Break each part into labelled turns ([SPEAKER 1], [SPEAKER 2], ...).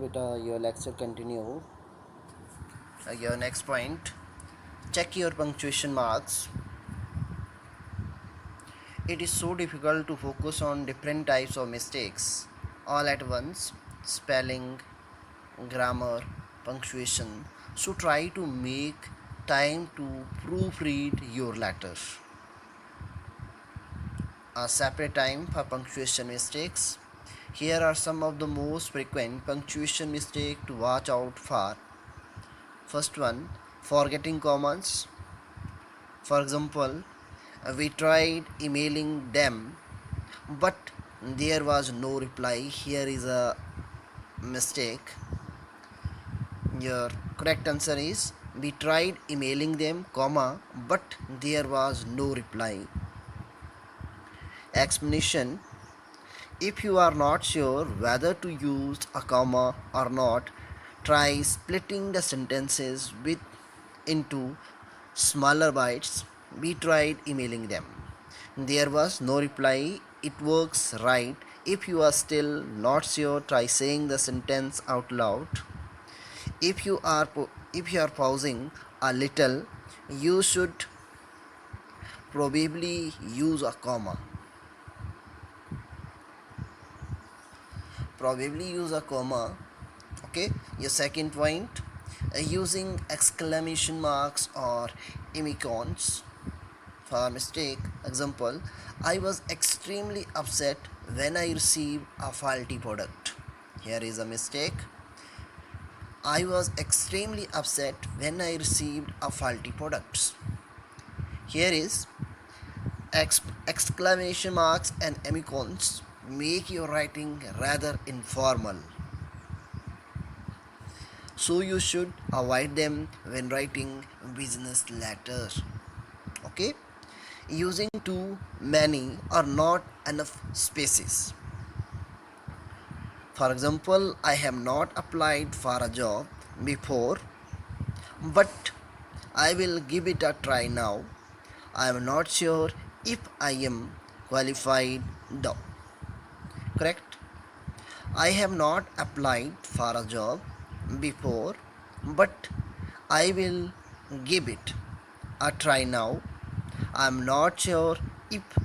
[SPEAKER 1] beta, your lecture continue. Your next point, check your punctuation marks. It is so difficult to focus on different types of mistakes all at once: spelling, grammar, punctuation. So try to make time to proofread your letter. A separate time for punctuation mistakes. Here are some of the most frequent punctuation mistakes to watch out for. First one, forgetting commas. For example, we tried emailing them, but there was no reply. Here is a mistake. Your correct answer is we tried emailing them, comma, but there was no reply. Explanation: if you are not sure whether to use a comma or not, try splitting the sentences into smaller bites. We tried emailing them. There was no reply. It works right. If you are still not sure, try saying the sentence out loud. If you are pausing a little, you should probably use a comma. Probably use a comma. Okay, your second point, using exclamation marks or emicons for mistake. Example: I was extremely upset when I received a faulty product. Here is a mistake. I was extremely upset when I received a faulty product. Here is exclamation marks and emicons make your writing rather informal, so you should avoid them when writing business letters. Okay, using too many or not enough spaces. For example, I have not applied for a job before, but I will give it a try now. I am not sure if I am qualified though. Correct? I have not applied for a job before, but I will give it a try now. I am not sure if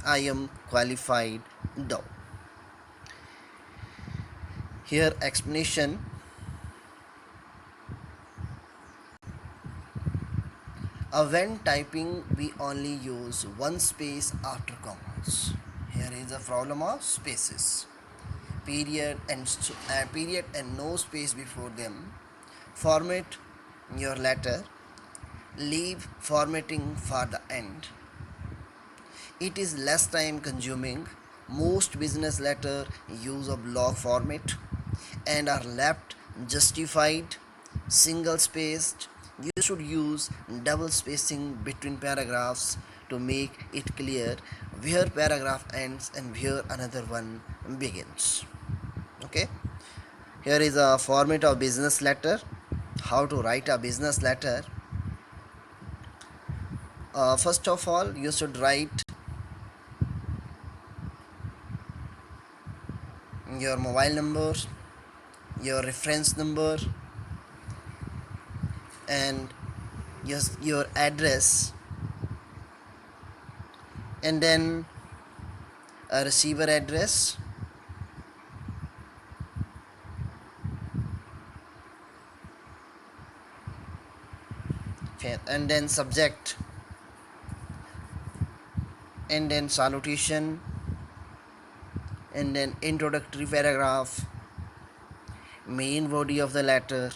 [SPEAKER 1] I am qualified though. Here explanation: when typing we only use one space after commas. Here is a problem of spaces. Period and no space before them. Format your letter. Leave formatting for the end. It is less time consuming. Most business letters use a block format and are left justified, single spaced. You should use double spacing between paragraphs to make it clear where paragraph ends and where another one begins. Okay, here is a format of business letter. How to write a business letter? First of all, you should write your mobile number, your reference number, and your address, and then a receiver address, and then subject, and then salutation, and then introductory paragraph, main body of the letter,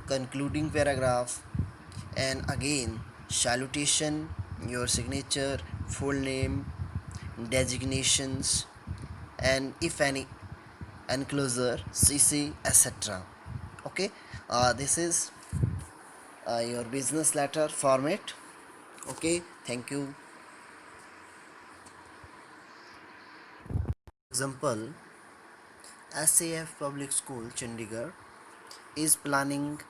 [SPEAKER 1] concluding paragraph, and again salutation, your signature, full name, designations, and if any enclosure, cc, etc. Okay, this is your business letter format. Okay, thank you. Example: SAF Public School Chandigarh is planning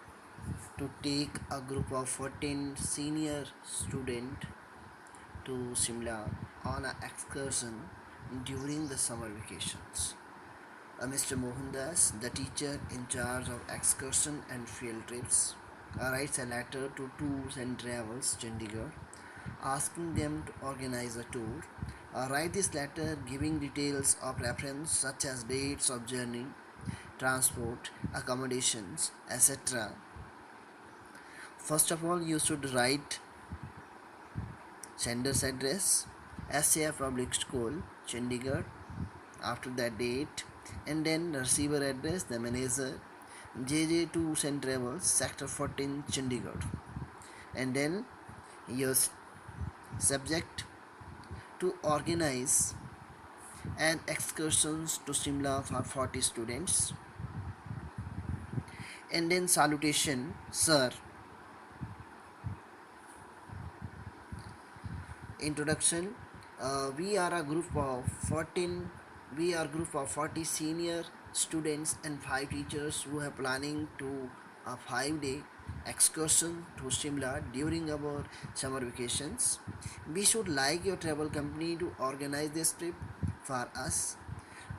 [SPEAKER 1] to take a group of 14 senior students to Shimla on an excursion during the summer vacations. Mr. Mohandas, the teacher in charge of excursion and field trips, writes a letter to Tours and Travels Chandigarh asking them to organize a tour. Write this letter giving details of reference such as dates of journey, transport, accommodations, etc. First of all, you should write sender's address, SAF Public School, Chandigarh, after that date, and then receiver address, the manager, JJ2 St. Travels, Sector 14, Chandigarh, and then your subject to organize an excursions to Simla for 40 students, and then salutation, sir. Introduction. We are a group of 14. We are a group of 40 senior students and 5 teachers who are planning to a 5-day excursion to Shimla during our summer vacations. We should like your travel company to organize this trip for us.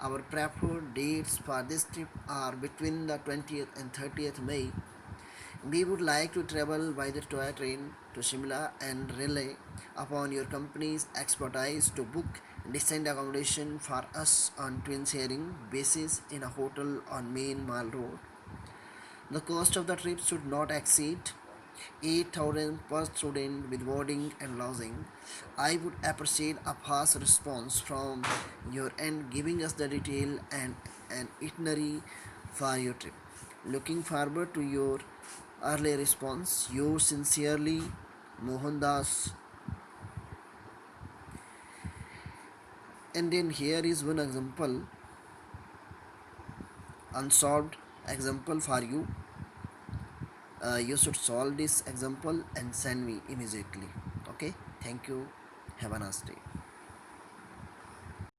[SPEAKER 1] Our preferred dates for this trip are between the 20th and 30th May. We would like to travel by the toy train to Shimla and rely upon your company's expertise to book decent accommodation for us on twin sharing basis in a hotel on Main Mall Road. The cost of the trip should not exceed 8,000 per student with boarding and lodging. I would appreciate a fast response from your end giving us the detail and an itinerary for your trip. Looking forward to your early response. Yours sincerely, Mohandas. And then here is one example, unsolved example for you. You should solve this example and send me immediately. Okay, thank you. Have a nice day.